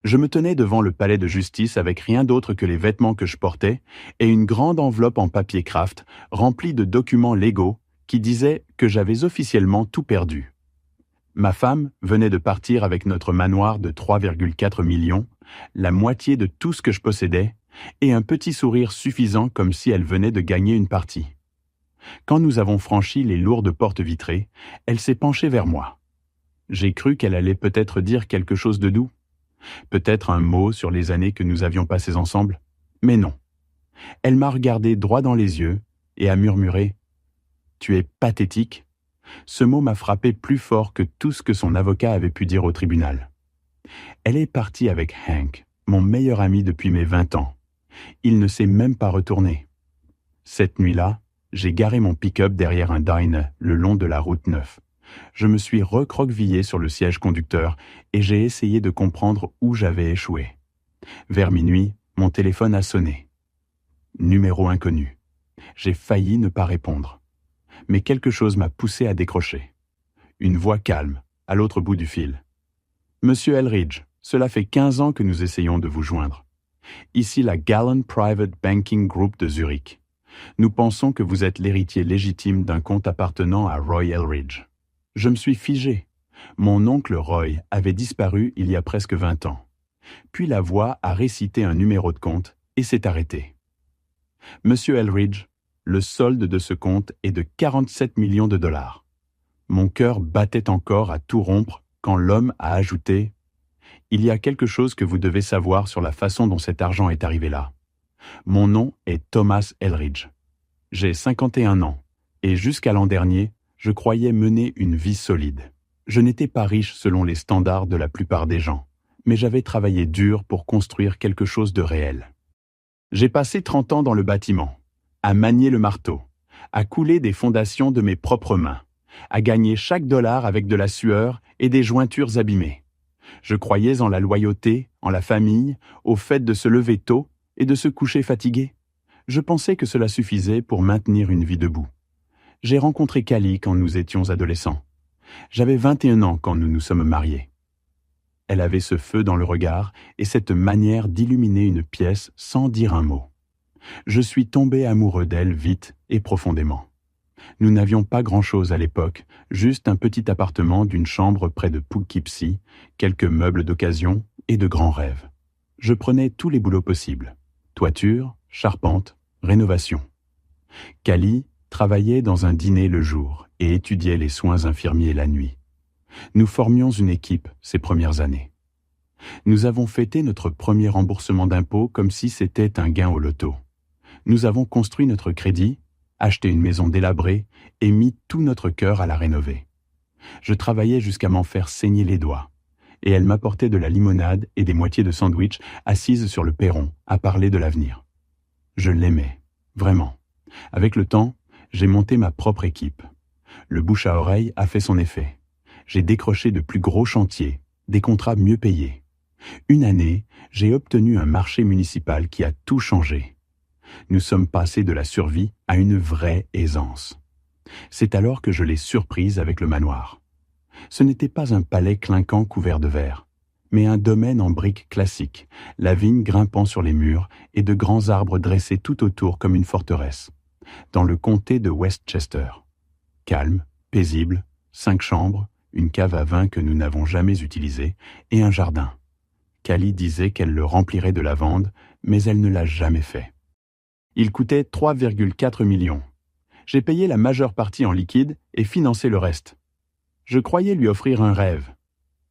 Je me tenais devant le palais de justice avec rien d'autre que les vêtements que je portais et une grande enveloppe en papier craft remplie de documents légaux qui disaient que j'avais officiellement tout perdu. Ma femme venait de partir avec notre manoir de 3,4 millions, la moitié de tout ce que je possédais, et un petit sourire suffisant comme si elle venait de gagner une partie. Quand nous avons franchi les lourdes portes vitrées, elle s'est penchée vers moi. J'ai cru qu'elle allait peut-être dire quelque chose de doux, peut-être un mot sur les années que nous avions passées ensemble, mais non. Elle m'a regardé droit dans les yeux et a murmuré « Tu es pathétique ». Ce mot m'a frappé plus fort que tout ce que son avocat avait pu dire au tribunal. Elle est partie avec Hank, mon meilleur ami depuis mes 20 ans. Il ne s'est même pas retourné. Cette nuit-là, j'ai garé mon pick-up derrière un diner le long de la route 9. Je me suis recroquevillé sur le siège conducteur et j'ai essayé de comprendre où j'avais échoué. Vers minuit, mon téléphone a sonné. Numéro inconnu. J'ai failli ne pas répondre. Mais quelque chose m'a poussé à décrocher. Une voix calme, à l'autre bout du fil. « Monsieur Elridge, cela fait 15 ans que nous essayons de vous joindre. Ici la Gallen Private Banking Group de Zurich. Nous pensons que vous êtes l'héritier légitime d'un compte appartenant à Roy Elridge. » Je me suis figé. Mon oncle Roy avait disparu il y a presque 20 ans. Puis la voix a récité un numéro de compte et s'est arrêtée. « Monsieur Elridge, le solde de ce compte est de 47 millions de dollars. » Mon cœur battait encore à tout rompre quand l'homme a ajouté « Il y a quelque chose que vous devez savoir sur la façon dont cet argent est arrivé là. Mon nom est Thomas Elridge. J'ai 51 ans et jusqu'à l'an dernier, je croyais mener une vie solide. Je n'étais pas riche selon les standards de la plupart des gens, mais j'avais travaillé dur pour construire quelque chose de réel. J'ai passé 30 ans dans le bâtiment, à manier le marteau, à couler des fondations de mes propres mains, à gagner chaque dollar avec de la sueur et des jointures abîmées. Je croyais en la loyauté, en la famille, au fait de se lever tôt et de se coucher fatigué. Je pensais que cela suffisait pour maintenir une vie debout. J'ai rencontré Callie quand nous étions adolescents. J'avais 21 ans quand nous nous sommes mariés. Elle avait ce feu dans le regard et cette manière d'illuminer une pièce sans dire un mot. Je suis tombé amoureux d'elle vite et profondément. Nous n'avions pas grand-chose à l'époque, juste un petit appartement d'une chambre près de Poughkeepsie, quelques meubles d'occasion et de grands rêves. Je prenais tous les boulots possibles. Toiture, charpente, rénovation. Callie travaillait dans un dîner le jour et étudiait les soins infirmiers la nuit. Nous formions une équipe ces premières années. Nous avons fêté notre premier remboursement d'impôts comme si c'était un gain au loto. Nous avons construit notre crédit, acheté une maison délabrée et mis tout notre cœur à la rénover. Je travaillais jusqu'à m'en faire saigner les doigts, et elle m'apportait de la limonade et des moitiés de sandwich assises sur le perron à parler de l'avenir. Je l'aimais, vraiment. Avec le temps, j'ai monté ma propre équipe. Le bouche à oreille a fait son effet. J'ai décroché de plus gros chantiers, des contrats mieux payés. Une année, j'ai obtenu un marché municipal qui a tout changé. Nous sommes passés de la survie à une vraie aisance. C'est alors que je l'ai surprise avec le manoir. Ce n'était pas un palais clinquant couvert de verre, mais un domaine en briques classiques, la vigne grimpant sur les murs et de grands arbres dressés tout autour comme une forteresse, dans le comté de Westchester. Calme, paisible, 5 chambres, une cave à vin que nous n'avons jamais utilisée et un jardin. Callie disait qu'elle le remplirait de lavande, mais elle ne l'a jamais fait. Il coûtait 3,4 millions. J'ai payé la majeure partie en liquide et financé le reste. Je croyais lui offrir un rêve.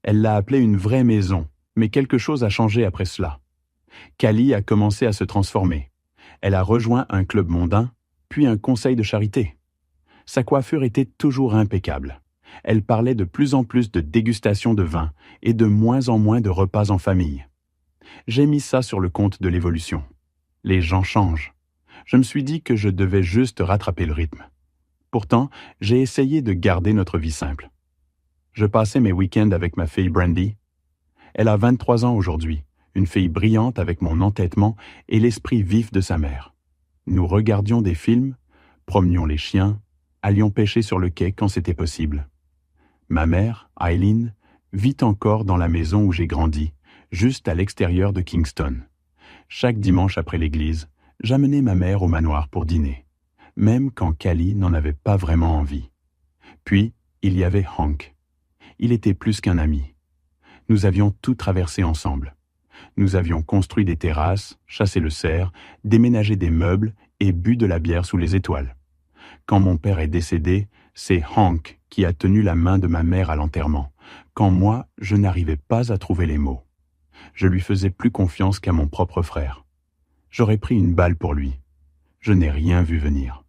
Elle l'a appelé une vraie maison, mais quelque chose a changé après cela. Callie a commencé à se transformer. Elle a rejoint un club mondain, puis un conseil de charité. Sa coiffure était toujours impeccable. Elle parlait de plus en plus de dégustation de vin et de moins en moins de repas en famille. J'ai mis ça sur le compte de l'évolution. Les gens changent. Je me suis dit que je devais juste rattraper le rythme. Pourtant, j'ai essayé de garder notre vie simple. Je passais mes week-ends avec ma fille Brandy. Elle a 23 ans aujourd'hui, une fille brillante avec mon entêtement et l'esprit vif de sa mère. Nous regardions des films, promenions les chiens, allions pêcher sur le quai quand c'était possible. Ma mère, Eileen, vit encore dans la maison où j'ai grandi, juste à l'extérieur de Kingston. Chaque dimanche après l'église, j'amenais ma mère au manoir pour dîner, même quand Callie n'en avait pas vraiment envie. Puis, il y avait Hank. Il était plus qu'un ami. Nous avions tout traversé ensemble. Nous avions construit des terrasses, chassé le cerf, déménagé des meubles et bu de la bière sous les étoiles. Quand mon père est décédé, c'est Hank qui a tenu la main de ma mère à l'enterrement, quand moi, je n'arrivais pas à trouver les mots. Je lui faisais plus confiance qu'à mon propre frère. J'aurais pris une balle pour lui. Je n'ai rien vu venir.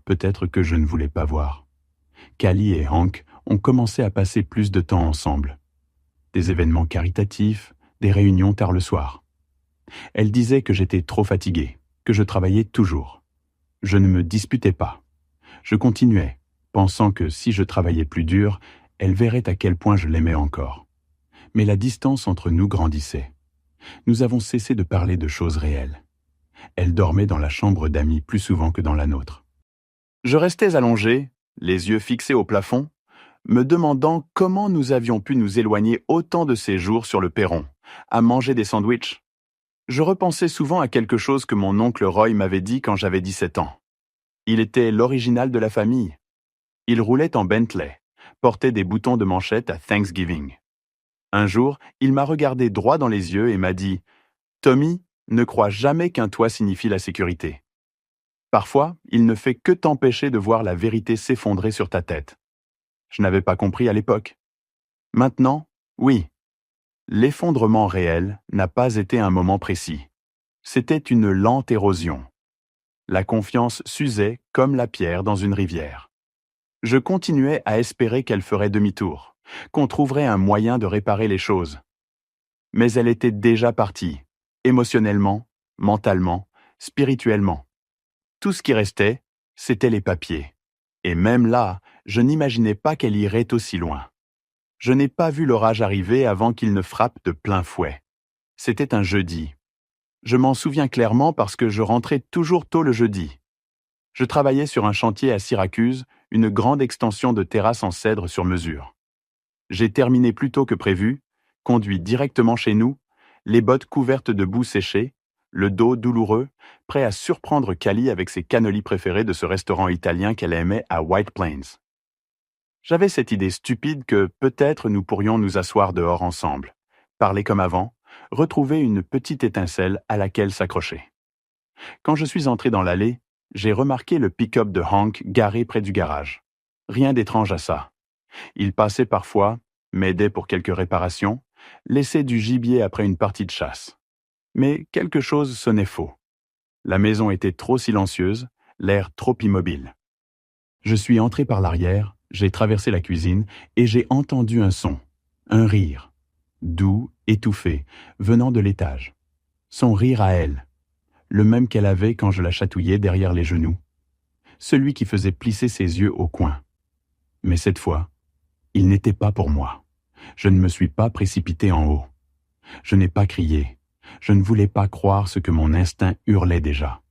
Peut-être que je ne voulais pas voir. Callie et Hank ont commencé à passer plus de temps ensemble. Des événements caritatifs, des réunions tard le soir. Elle disait que j'étais trop fatigué, que je travaillais toujours. Je ne me disputais pas. Je continuais, pensant que si je travaillais plus dur, elle verrait à quel point je l'aimais encore. Mais la distance entre nous grandissait. Nous avons cessé de parler de choses réelles. Elle dormait dans la chambre d'amis plus souvent que dans la nôtre. Je restais allongé, les yeux fixés au plafond, me demandant comment nous avions pu nous éloigner autant de ces jours sur le perron, à manger des sandwichs. Je repensais souvent à quelque chose que mon oncle Roy m'avait dit quand j'avais 17 ans. Il était l'original de la famille. Il roulait en Bentley, portait des boutons de manchette à Thanksgiving. Un jour, il m'a regardé droit dans les yeux et m'a dit « Tommy, ne crois jamais qu'un toit signifie la sécurité. Parfois, il ne fait que t'empêcher de voir la vérité s'effondrer sur ta tête. » Je n'avais pas compris à l'époque. Maintenant, oui. L'effondrement réel n'a pas été un moment précis. C'était une lente érosion. La confiance s'usait comme la pierre dans une rivière. Je continuais à espérer qu'elle ferait demi-tour, qu'on trouverait un moyen de réparer les choses. Mais elle était déjà partie, émotionnellement, mentalement, spirituellement. Tout ce qui restait, c'était les papiers. Et même là, je n'imaginais pas qu'elle irait aussi loin. Je n'ai pas vu l'orage arriver avant qu'il ne frappe de plein fouet. C'était un jeudi. Je m'en souviens clairement parce que je rentrais toujours tôt le jeudi. Je travaillais sur un chantier à Syracuse, une grande extension de terrasse en cèdre sur mesure. J'ai terminé plus tôt que prévu, conduit directement chez nous, les bottes couvertes de boue séchée, le dos douloureux, prêt à surprendre Callie avec ses cannolis préférés de ce restaurant italien qu'elle aimait à White Plains. J'avais cette idée stupide que peut-être nous pourrions nous asseoir dehors ensemble, parler comme avant, retrouver une petite étincelle à laquelle s'accrocher. Quand je suis entré dans l'allée, j'ai remarqué le pick-up de Hank garé près du garage. Rien d'étrange à ça. Il passait parfois, m'aidait pour quelques réparations, laissait du gibier après une partie de chasse. Mais quelque chose sonnait faux. La maison était trop silencieuse, l'air trop immobile. Je suis entré par l'arrière, j'ai traversé la cuisine et j'ai entendu un son, un rire, doux, étouffé, venant de l'étage. Son rire à elle, le même qu'elle avait quand je la chatouillais derrière les genoux, celui qui faisait plisser ses yeux au coin. Mais cette fois, il n'était pas pour moi. Je ne me suis pas précipité en haut. Je n'ai pas crié. Je ne voulais pas croire ce que mon instinct hurlait déjà.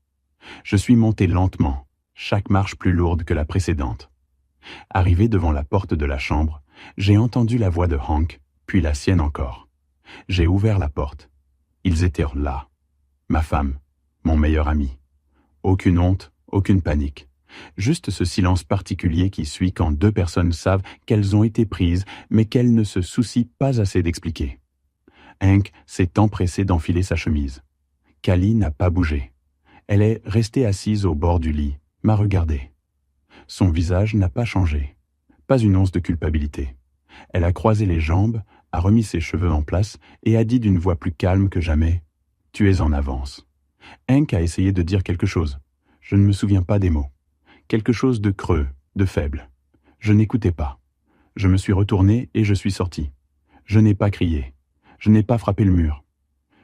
Je suis monté lentement, chaque marche plus lourde que la précédente. Arrivé devant la porte de la chambre, j'ai entendu la voix de Hank, puis la sienne encore. J'ai ouvert la porte. Ils étaient là. Ma femme, mon meilleur ami. Aucune honte, aucune panique. Juste ce silence particulier qui suit quand deux personnes savent qu'elles ont été prises, mais qu'elles ne se soucient pas assez d'expliquer. Hank s'est empressé d'enfiler sa chemise. Callie n'a pas bougé. Elle est restée assise au bord du lit, m'a regardé. Son visage n'a pas changé. Pas une once de culpabilité. Elle a croisé les jambes, a remis ses cheveux en place et a dit d'une voix plus calme que jamais « Tu es en avance ». Hank a essayé de dire quelque chose. Je ne me souviens pas des mots. Quelque chose de creux, de faible. Je n'écoutais pas. Je me suis retourné et je suis sorti. Je n'ai pas crié. Je n'ai pas frappé le mur.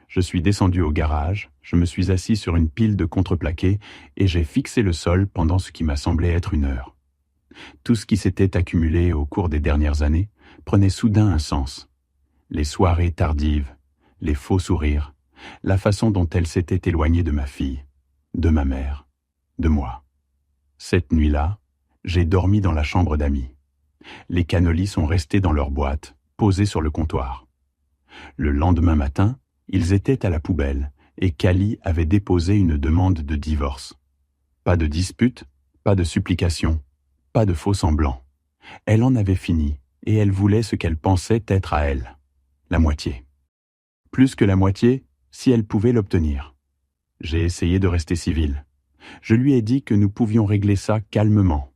Je suis descendu au garage, je me suis assis sur une pile de contreplaqué et j'ai fixé le sol pendant ce qui m'a semblé être une heure. Tout ce qui s'était accumulé au cours des dernières années prenait soudain un sens. Les soirées tardives, les faux sourires, la façon dont elle s'était éloignée de ma fille, de ma mère, de moi. Cette nuit-là, j'ai dormi dans la chambre d'amis. Les cannolis sont restés dans leur boîte, posés sur le comptoir. Le lendemain matin, ils étaient à la poubelle et Callie avait déposé une demande de divorce. Pas de dispute, pas de supplication, pas de faux-semblants. Elle en avait fini et elle voulait ce qu'elle pensait être à elle, la moitié. Plus que la moitié, si elle pouvait l'obtenir. J'ai essayé de rester civil. Je lui ai dit que nous pouvions régler ça calmement.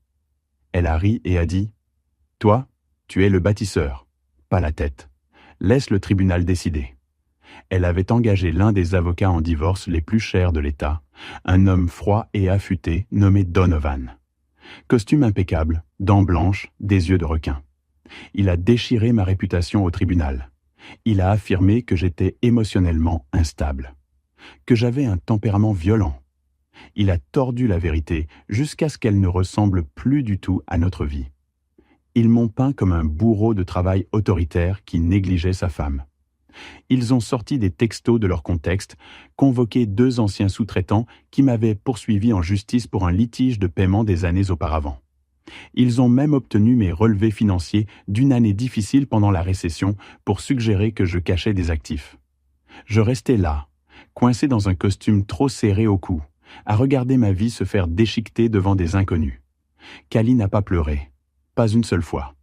Elle a ri et a dit « Toi, tu es le bâtisseur, pas la tête. Laisse le tribunal décider. » Elle avait engagé l'un des avocats en divorce les plus chers de l'État, un homme froid et affûté nommé Donovan. Costume impeccable, dents blanches, des yeux de requin. Il a déchiré ma réputation au tribunal. Il a affirmé que j'étais émotionnellement instable, que j'avais un tempérament violent. Il a tordu la vérité jusqu'à ce qu'elle ne ressemble plus du tout à notre vie. Ils m'ont peint comme un bourreau de travail autoritaire qui négligeait sa femme. Ils ont sorti des textos de leur contexte, convoqué 2 anciens sous-traitants qui m'avaient poursuivi en justice pour un litige de paiement des années auparavant. Ils ont même obtenu mes relevés financiers d'une année difficile pendant la récession pour suggérer que je cachais des actifs. Je restais là, coincé dans un costume trop serré au cou, à regarder ma vie se faire déchiqueter devant des inconnus. Callie n'a pas pleuré, pas une seule fois.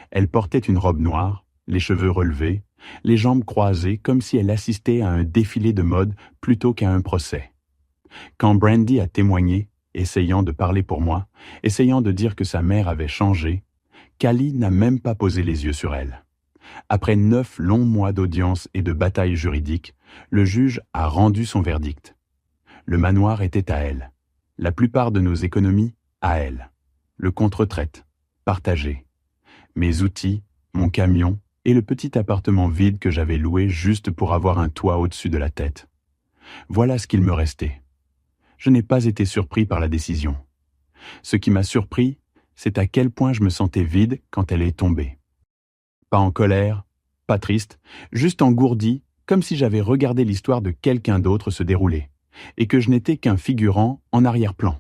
Elle portait une robe noire, les cheveux relevés, les jambes croisées comme si elle assistait à un défilé de mode plutôt qu'à un procès. Quand Brandy a témoigné, essayant de parler pour moi, essayant de dire que sa mère avait changé, Callie n'a même pas posé les yeux sur elle. Après 9 longs mois d'audience et de bataille juridique, le juge a rendu son verdict. Le manoir était à elle. La plupart de nos économies, à elle. Le compte-retraite, partagé. Mes outils, mon camion et le petit appartement vide que j'avais loué juste pour avoir un toit au-dessus de la tête. Voilà ce qu'il me restait. Je n'ai pas été surpris par la décision. Ce qui m'a surpris, c'est à quel point je me sentais vide quand elle est tombée. Pas en colère, pas triste, juste engourdi, comme si j'avais regardé l'histoire de quelqu'un d'autre se dérouler, et que je n'étais qu'un figurant en arrière-plan.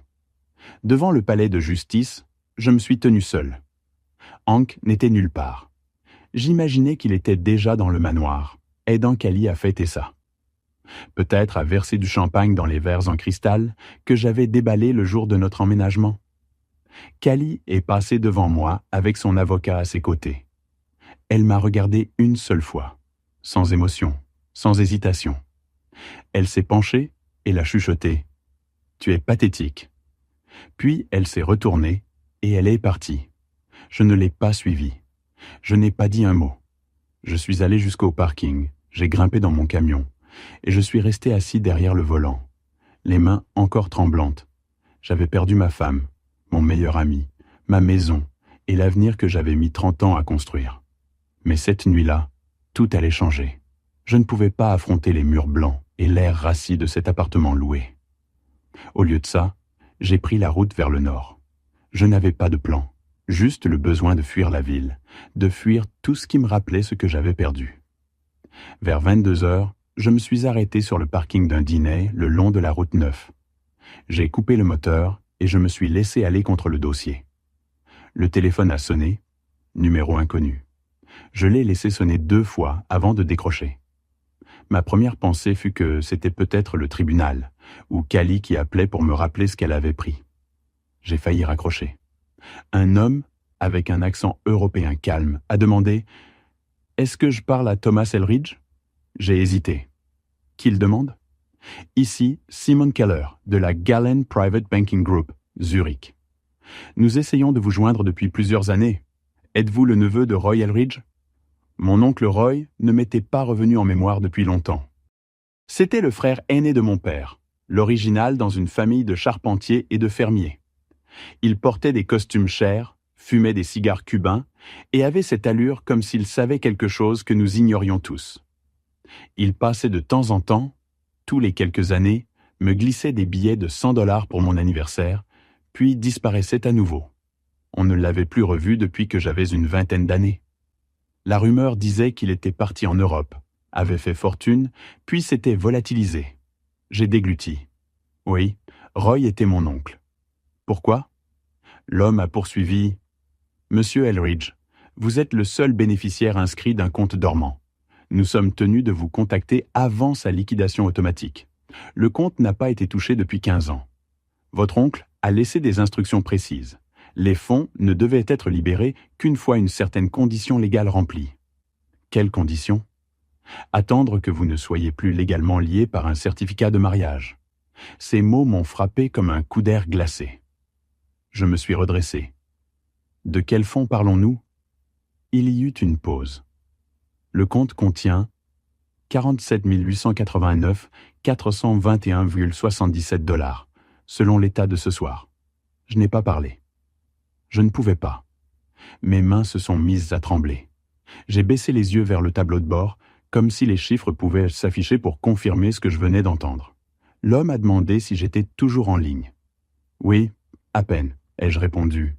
Devant le palais de justice, je me suis tenu seul. Hank n'était nulle part. J'imaginais qu'il était déjà dans le manoir, aidant Callie à fêter ça. Peut-être à verser du champagne dans les verres en cristal que j'avais déballés le jour de notre emménagement. Callie est passée devant moi avec son avocat à ses côtés. Elle m'a regardé une seule fois, sans émotion, sans hésitation. Elle s'est penchée et l'a chuchoté. « Tu es pathétique. » Puis elle s'est retournée et elle est partie. Je ne l'ai pas suivie. Je n'ai pas dit un mot. Je suis allé jusqu'au parking, j'ai grimpé dans mon camion, et je suis resté assis derrière le volant, les mains encore tremblantes. J'avais perdu ma femme, mon meilleur ami, ma maison et l'avenir que j'avais mis 30 ans à construire. Mais cette nuit-là, tout allait changer. Je ne pouvais pas affronter les murs blancs et l'air rassis de cet appartement loué. Au lieu de ça, j'ai pris la route vers le nord. Je n'avais pas de plan. Juste le besoin de fuir la ville, de fuir tout ce qui me rappelait ce que j'avais perdu. Vers 22 heures, je me suis arrêté sur le parking d'un dîner le long de la route 9. J'ai coupé le moteur et je me suis laissé aller contre le dossier. Le téléphone a sonné, numéro inconnu. Je l'ai laissé sonner 2 fois avant de décrocher. Ma première pensée fut que c'était peut-être le tribunal, ou Callie qui appelait pour me rappeler ce qu'elle avait pris. J'ai failli raccrocher. Un homme, avec un accent européen calme, a demandé « Est-ce que je parle à Thomas Elridge ?» J'ai hésité. Qui le demande ? Ici, Simon Keller, de la Galen Private Banking Group, Zurich. Nous essayons de vous joindre depuis plusieurs années. Êtes-vous le neveu de Roy Elridge ? Mon oncle Roy ne m'était pas revenu en mémoire depuis longtemps. C'était le frère aîné de mon père, l'original dans une famille de charpentiers et de fermiers. Il portait des costumes chers, fumait des cigares cubains et avait cette allure comme s'il savait quelque chose que nous ignorions tous. Il passait de temps en temps, tous les quelques années, me glissait des billets de $100 pour mon anniversaire, puis disparaissait à nouveau. On ne l'avait plus revu depuis que j'avais une 20aine d'années. La rumeur disait qu'il était parti en Europe, avait fait fortune, puis s'était volatilisé. J'ai dégluti. Oui, Roy était mon oncle. Pourquoi ? L'homme a poursuivi « Monsieur Elridge, vous êtes le seul bénéficiaire inscrit d'un compte dormant. Nous sommes tenus de vous contacter avant sa liquidation automatique. Le compte n'a pas été touché depuis 15 ans. Votre oncle a laissé des instructions précises. Les fonds ne devaient être libérés qu'une fois une certaine condition légale remplie. Quelle condition ? Attendre que vous ne soyez plus légalement lié par un certificat de mariage. Ces mots m'ont frappé comme un coup d'air glacé. Je me suis redressé. De quels fonds parlons-nous ? Il y eut une pause. Le compte contient 47 889 421,77 $, selon l'état de ce soir. Je n'ai pas parlé. Je ne pouvais pas. Mes mains se sont mises à trembler. J'ai baissé les yeux vers le tableau de bord, comme si les chiffres pouvaient s'afficher pour confirmer ce que je venais d'entendre. L'homme a demandé si j'étais toujours en ligne. « Oui, à peine », ai-je répondu.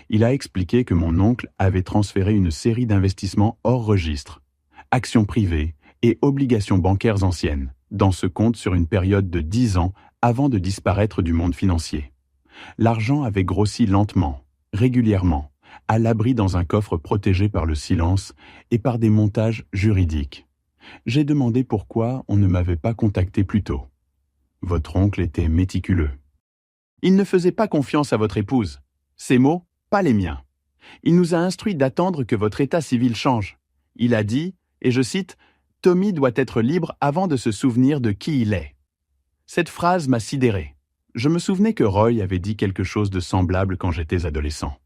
Il a expliqué que mon oncle avait transféré une série d'investissements hors registre, actions privées et obligations bancaires anciennes, dans ce compte sur une période de 10 ans avant de disparaître du monde financier. L'argent avait grossi lentement, régulièrement, à l'abri dans un coffre protégé par le silence et par des montages juridiques. J'ai demandé pourquoi on ne m'avait pas contacté plus tôt. Votre oncle était méticuleux. Il ne faisait pas confiance à votre épouse. Ces mots, pas les miens. Il nous a instruit d'attendre que votre état civil change. Il a dit, et je cite, « Tommy doit être libre avant de se souvenir de qui il est ». Cette phrase m'a sidéré. Je me souvenais que Roy avait dit quelque chose de semblable quand j'étais adolescent,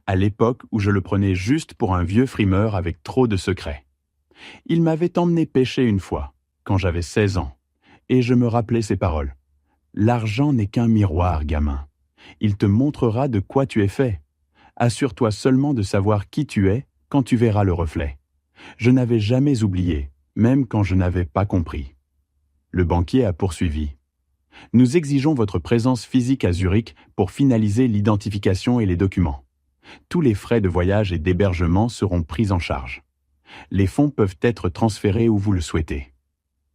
à l'époque où je le prenais juste pour un vieux frimeur avec trop de secrets. Il m'avait emmené pêcher une fois, quand j'avais 16 ans, et je me rappelais ces paroles. « L'argent n'est qu'un miroir, gamin. Il te montrera de quoi tu es fait. Assure-toi seulement de savoir qui tu es quand tu verras le reflet. » Je n'avais jamais oublié, même quand je n'avais pas compris. Le banquier a poursuivi. « Nous exigeons votre présence physique à Zurich pour finaliser l'identification et les documents. Tous les frais de voyage et d'hébergement seront pris en charge. Les fonds peuvent être transférés où vous le souhaitez. »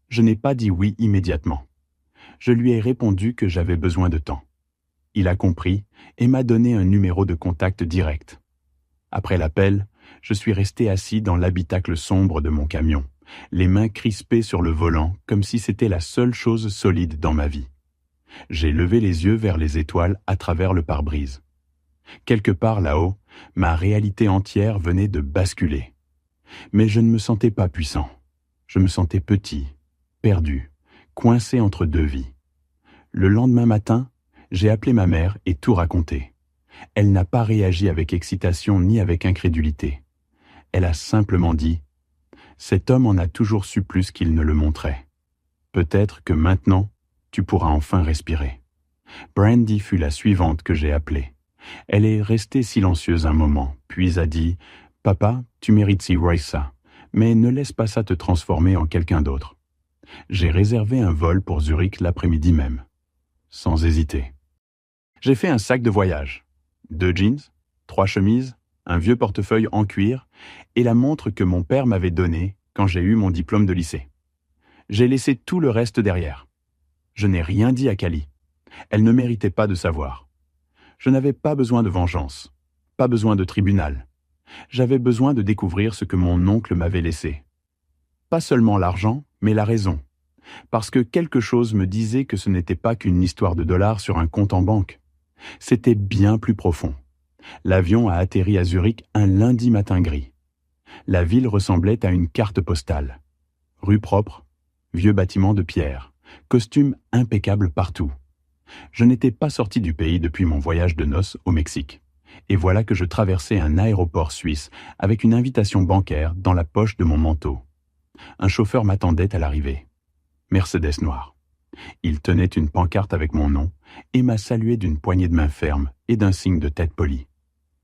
Je n'ai pas dit oui immédiatement. Je lui ai répondu que j'avais besoin de temps. Il a compris et m'a donné un numéro de contact direct. Après l'appel, je suis resté assis dans l'habitacle sombre de mon camion, les mains crispées sur le volant comme si c'était la seule chose solide dans ma vie. J'ai levé les yeux vers les étoiles à travers le pare-brise. Quelque part là-haut, ma réalité entière venait de basculer. Mais je ne me sentais pas puissant. Je me sentais petit, perdu, coincé entre deux vies. Le lendemain matin, j'ai appelé ma mère et tout raconté. Elle n'a pas réagi avec excitation ni avec incrédulité. Elle a simplement dit « Cet homme en a toujours su plus qu'il ne le montrait. Peut-être que maintenant, tu pourras enfin respirer. » Brandy fut la suivante que j'ai appelée. Elle est restée silencieuse un moment, puis a dit « Papa, tu mérites si ça, mais ne laisse pas ça te transformer en quelqu'un d'autre. » J'ai réservé un vol pour Zurich l'après-midi même. Sans hésiter. J'ai fait un sac de voyage. 2 jeans, 3 chemises, un vieux portefeuille en cuir et la montre que mon père m'avait donnée quand j'ai eu mon diplôme de lycée. J'ai laissé tout le reste derrière. Je n'ai rien dit à Cali. Elle ne méritait pas de savoir. Je n'avais pas besoin de vengeance, pas besoin de tribunal. J'avais besoin de découvrir ce que mon oncle m'avait laissé. Pas seulement l'argent, mais la raison. Parce que quelque chose me disait que ce n'était pas qu'une histoire de dollars sur un compte en banque. C'était bien plus profond. L'avion a atterri à Zurich un lundi matin gris. La ville ressemblait à une carte postale. Rue propre, vieux bâtiments de pierre, costumes impeccables partout. Je n'étais pas sorti du pays depuis mon voyage de noces au Mexique. Et voilà que je traversais un aéroport suisse avec une invitation bancaire dans la poche de mon manteau. Un chauffeur m'attendait à l'arrivée. Mercedes noire. Il tenait une pancarte avec mon nom et m'a salué d'une poignée de main ferme et d'un signe de tête poli.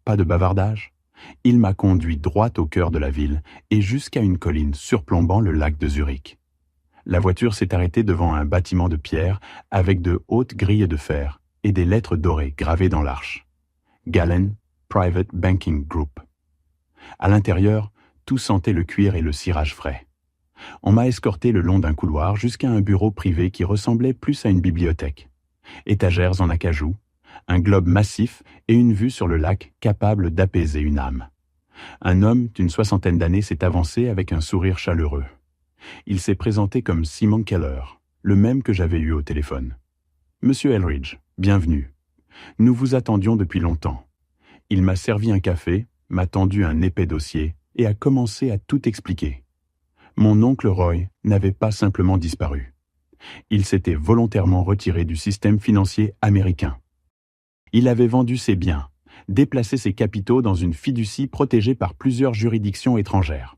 Pas de bavardage. Il m'a conduit droit au cœur de la ville et jusqu'à une colline surplombant le lac de Zurich. La voiture s'est arrêtée devant un bâtiment de pierre avec de hautes grilles de fer et des lettres dorées gravées dans l'arche. Galen Private Banking Group. À l'intérieur, tout sentait le cuir et le cirage frais. On m'a escorté le long d'un couloir jusqu'à un bureau privé qui ressemblait plus à une bibliothèque. Étagères en acajou, un globe massif et une vue sur le lac capable d'apaiser une âme. Un homme d'une 60aine d'années s'est avancé avec un sourire chaleureux. Il s'est présenté comme Simon Keller, le même que j'avais eu au téléphone. « Monsieur Eldridge, bienvenue. Nous vous attendions depuis longtemps. » Il m'a servi un café, m'a tendu un épais dossier et a commencé à tout expliquer. Mon oncle Roy n'avait pas simplement disparu. Il s'était volontairement retiré du système financier américain. Il avait vendu ses biens, déplacé ses capitaux dans une fiducie protégée par plusieurs juridictions étrangères.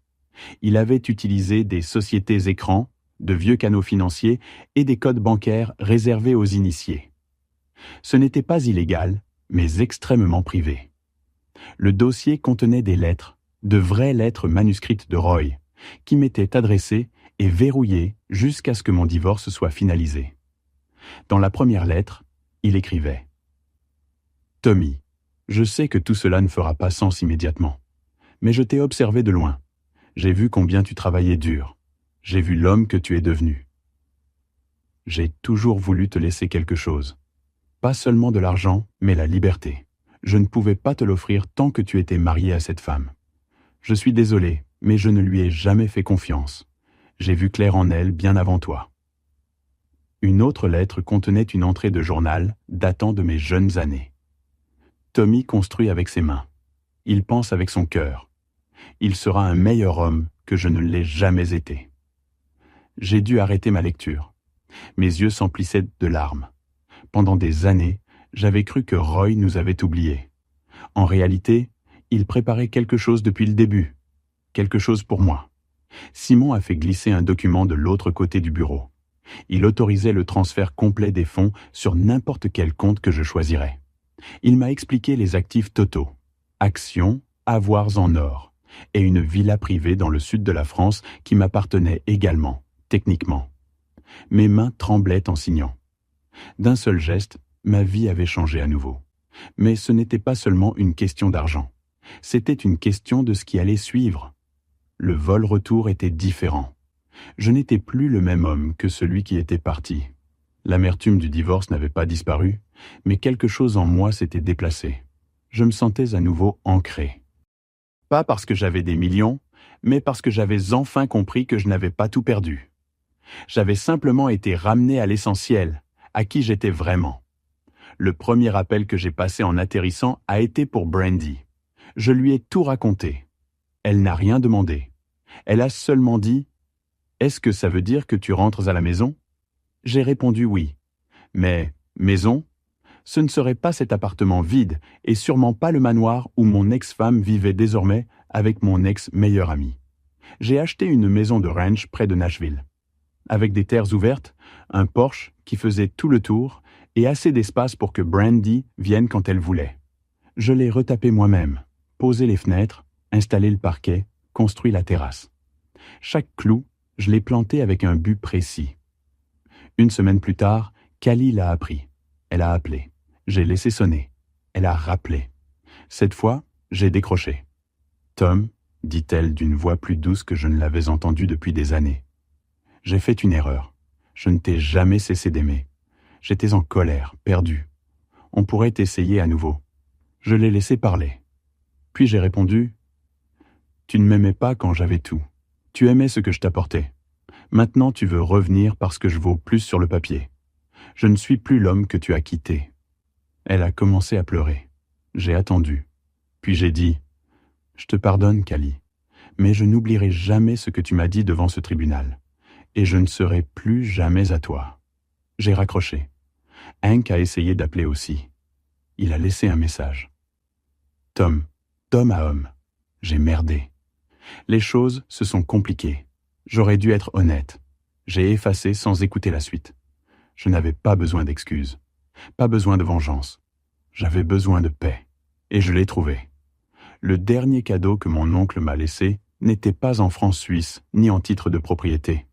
Il avait utilisé des sociétés écrans, de vieux canaux financiers et des codes bancaires réservés aux initiés. Ce n'était pas illégal, mais extrêmement privé. Le dossier contenait des lettres, de vraies lettres manuscrites de Roy, qui m'étaient adressées et verrouillées jusqu'à ce que mon divorce soit finalisé. Dans la première lettre, il écrivait « Tommy, je sais que tout cela ne fera pas sens immédiatement, mais je t'ai observé de loin. J'ai vu combien tu travaillais dur. J'ai vu l'homme que tu es devenu. J'ai toujours voulu te laisser quelque chose. Pas seulement de l'argent, mais la liberté. Je ne pouvais pas te l'offrir tant que tu étais marié à cette femme. Je suis désolé, mais je ne lui ai jamais fait confiance. J'ai vu clair en elle bien avant toi. » Une autre lettre contenait une entrée de journal datant de mes jeunes années. Tommy construit avec ses mains. Il pense avec son cœur. Il sera un meilleur homme que je ne l'ai jamais été. J'ai dû arrêter ma lecture. Mes yeux s'emplissaient de larmes. Pendant des années, j'avais cru que Roy nous avait oubliés. En réalité, il préparait quelque chose depuis le début. Quelque chose pour moi. Simon a fait glisser un document de l'autre côté du bureau. Il autorisait le transfert complet des fonds sur n'importe quel compte que je choisirais. Il m'a expliqué les actifs totaux, actions, avoirs en or, et une villa privée dans le sud de la France qui m'appartenait également, techniquement. Mes mains tremblaient en signant. D'un seul geste, ma vie avait changé à nouveau. Mais ce n'était pas seulement une question d'argent. C'était une question de ce qui allait suivre. Le vol-retour était différent. Je n'étais plus le même homme que celui qui était parti. L'amertume du divorce n'avait pas disparu, mais quelque chose en moi s'était déplacé. Je me sentais à nouveau ancré. Pas parce que j'avais des millions, mais parce que j'avais enfin compris que je n'avais pas tout perdu. J'avais simplement été ramené à l'essentiel, à qui j'étais vraiment. Le premier appel que j'ai passé en atterrissant a été pour Brandy. Je lui ai tout raconté. Elle n'a rien demandé. Elle a seulement dit « Est-ce que ça veut dire que tu rentres à la maison ?» J'ai répondu oui. Mais maison, ce ne serait pas cet appartement vide et sûrement pas le manoir où mon ex-femme vivait désormais avec mon ex-meilleur ami. J'ai acheté une maison de ranch près de Nashville. Avec des terres ouvertes, un porche qui faisait tout le tour et assez d'espace pour que Brandy vienne quand elle voulait. Je l'ai retapé moi-même, posé les fenêtres, installé le parquet, construit la terrasse. Chaque clou, je l'ai planté avec un but précis. Une semaine plus tard, Callie l'a appris. Elle a appelé. J'ai laissé sonner. Elle a rappelé. Cette fois, j'ai décroché. « Tom, » dit-elle d'une voix plus douce que je ne l'avais entendue depuis des années. « J'ai fait une erreur. Je ne t'ai jamais cessé d'aimer. J'étais en colère, perdu. On pourrait essayer à nouveau. » Je l'ai laissé parler. Puis j'ai répondu « Tu ne m'aimais pas quand j'avais tout. Tu aimais ce que je t'apportais. Maintenant tu veux revenir parce que je vaux plus sur le papier. Je ne suis plus l'homme que tu as quitté. » Elle a commencé à pleurer. J'ai attendu. Puis j'ai dit « Je te pardonne, Callie, mais je n'oublierai jamais ce que tu m'as dit devant ce tribunal. Et je ne serai plus jamais à toi. » J'ai raccroché. Hank a essayé d'appeler aussi. Il a laissé un message. « Tom, d'homme à homme, j'ai merdé. Les choses se sont compliquées. J'aurais dû être honnête. J'ai effacé sans écouter la suite. Je n'avais pas besoin d'excuses, pas besoin de vengeance. J'avais besoin de paix, et je l'ai trouvé. Le dernier cadeau que mon oncle m'a laissé n'était pas en francs suisses ni en titre de propriété.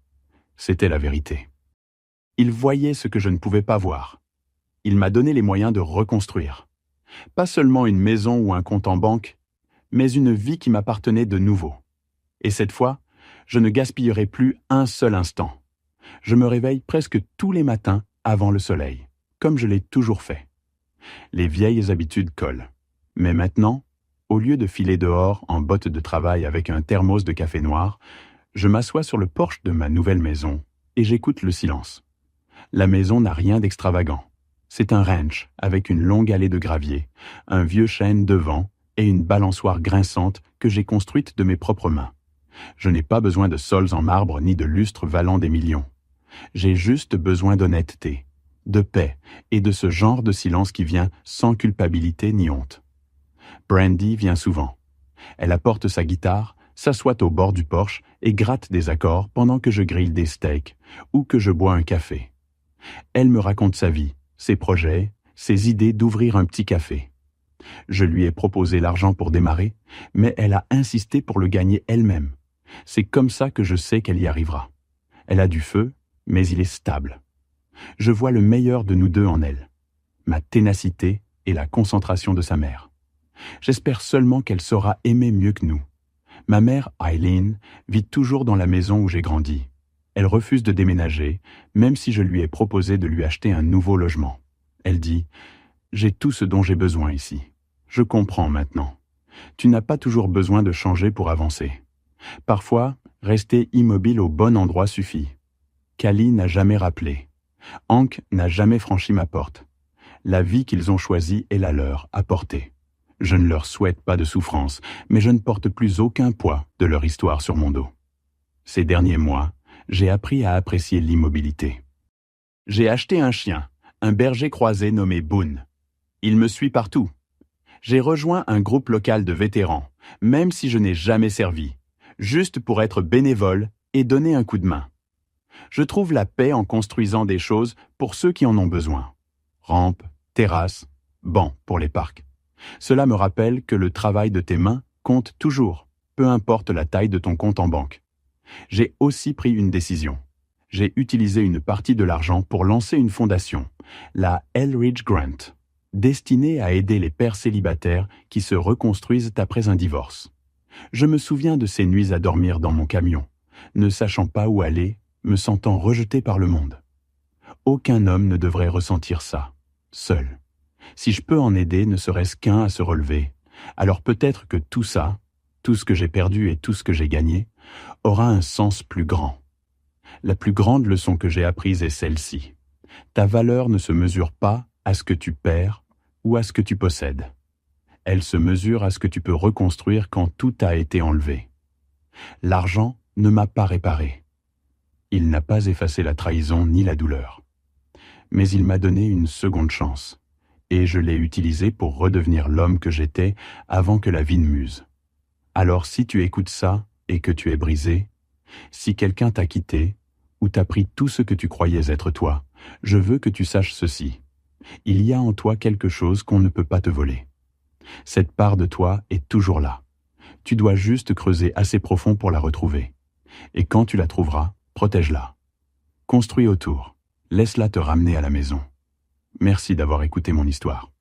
C'était la vérité. Il voyait ce que je ne pouvais pas voir. Il m'a donné les moyens de reconstruire. Pas seulement une maison ou un compte en banque, mais une vie qui m'appartenait de nouveau. Et cette fois, je ne gaspillerai plus un seul instant. Je me réveille presque tous les matins avant le soleil, comme je l'ai toujours fait. Les vieilles habitudes collent. Mais maintenant, Au lieu de filer dehors en bottes de travail avec un thermos de café noir, je m'assois sur le porche de ma nouvelle maison et j'écoute le silence. La maison n'a rien d'extravagant. C'est un ranch avec une longue allée de gravier, un vieux chêne devant et une balançoire grinçante que j'ai construite de mes propres mains. Je n'ai pas besoin de sols en marbre ni de lustres valant des millions. J'ai juste besoin d'honnêteté, de paix et de ce genre de silence qui vient sans culpabilité ni honte. Brandy vient souvent. Elle apporte sa guitare, s'assoit au bord du porche et gratte des accords pendant que je grille des steaks ou que je bois un café. Elle me raconte sa vie, ses projets, ses idées d'ouvrir un petit café. Je lui ai proposé l'argent pour démarrer, mais elle a insisté pour le gagner elle-même. C'est comme ça que je sais qu'elle y arrivera. Elle a du feu, mais il est stable. Je vois le meilleur de nous deux en elle, ma ténacité et la concentration de sa mère. J'espère seulement qu'elle saura aimer mieux que nous. Ma mère, Eileen, vit toujours dans la maison où j'ai grandi. Elle refuse de déménager, même si je lui ai proposé de lui acheter un nouveau logement. Elle dit « J'ai tout ce dont j'ai besoin ici. Je comprends maintenant. Tu n'as pas toujours besoin de changer pour avancer. Parfois, rester immobile au bon endroit suffit. Callie n'a jamais rappelé. Hank n'a jamais franchi ma porte. La vie qu'ils ont choisie est la leur, à porter. Je ne leur souhaite pas de souffrance, mais je ne porte plus aucun poids de leur histoire sur mon dos. Ces derniers mois, j'ai appris à apprécier l'immobilité. J'ai acheté un chien, un berger croisé nommé Boone. Il me suit partout. J'ai rejoint un groupe local de vétérans, même si je n'ai jamais servi, juste pour être bénévole et donner un coup de main. Je trouve la paix en construisant des choses pour ceux qui en ont besoin. Rampes, terrasses, bancs pour les parcs. Cela me rappelle que le travail de tes mains compte toujours, peu importe la taille de ton compte en banque. J'ai aussi pris une décision. J'ai utilisé une partie de l'argent pour lancer une fondation, la Elridge Grant, destinée à aider les pères célibataires qui se reconstruisent après un divorce. Je me souviens de ces nuits à dormir dans mon camion, ne sachant pas où aller, me sentant rejeté par le monde. Aucun homme ne devrait ressentir ça, seul. Si je peux en aider ne serait-ce qu'un à se relever, alors peut-être que tout ça, tout ce que j'ai perdu et tout ce que j'ai gagné, aura un sens plus grand. La plus grande leçon que j'ai apprise est celle-ci. Ta valeur ne se mesure pas à ce que tu perds ou à ce que tu possèdes. Elle se mesure à ce que tu peux reconstruire quand tout a été enlevé. L'argent ne m'a pas réparé. Il n'a pas effacé la trahison ni la douleur. Mais il m'a donné une seconde chance, et je l'ai utilisée pour redevenir l'homme que j'étais avant que la vie ne m'use. Alors si tu écoutes ça et que tu es brisé, si quelqu'un t'a quitté ou t'a pris tout ce que tu croyais être toi, je veux que tu saches ceci. Il y a en toi quelque chose qu'on ne peut pas te voler. Cette part de toi est toujours là. Tu dois juste creuser assez profond pour la retrouver. Et quand tu la trouveras, protège-la. Construis autour. Laisse-la te ramener à la maison. Merci d'avoir écouté mon histoire.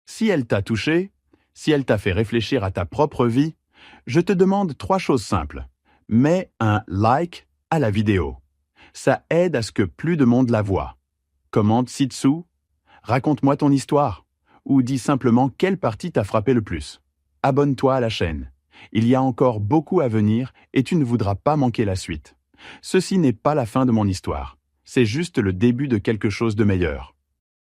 Si elle t'a touché, si elle t'a fait réfléchir à ta propre vie, je te demande 3 choses simples. Mets un like à la vidéo. Ça aide à ce que plus de monde la voit. Commente ci-dessous. Raconte-moi ton histoire. Ou dis simplement quelle partie t'a frappé le plus. Abonne-toi à la chaîne. Il y a encore beaucoup à venir et tu ne voudras pas manquer la suite. Ceci n'est pas la fin de mon histoire. C'est juste le début de quelque chose de meilleur.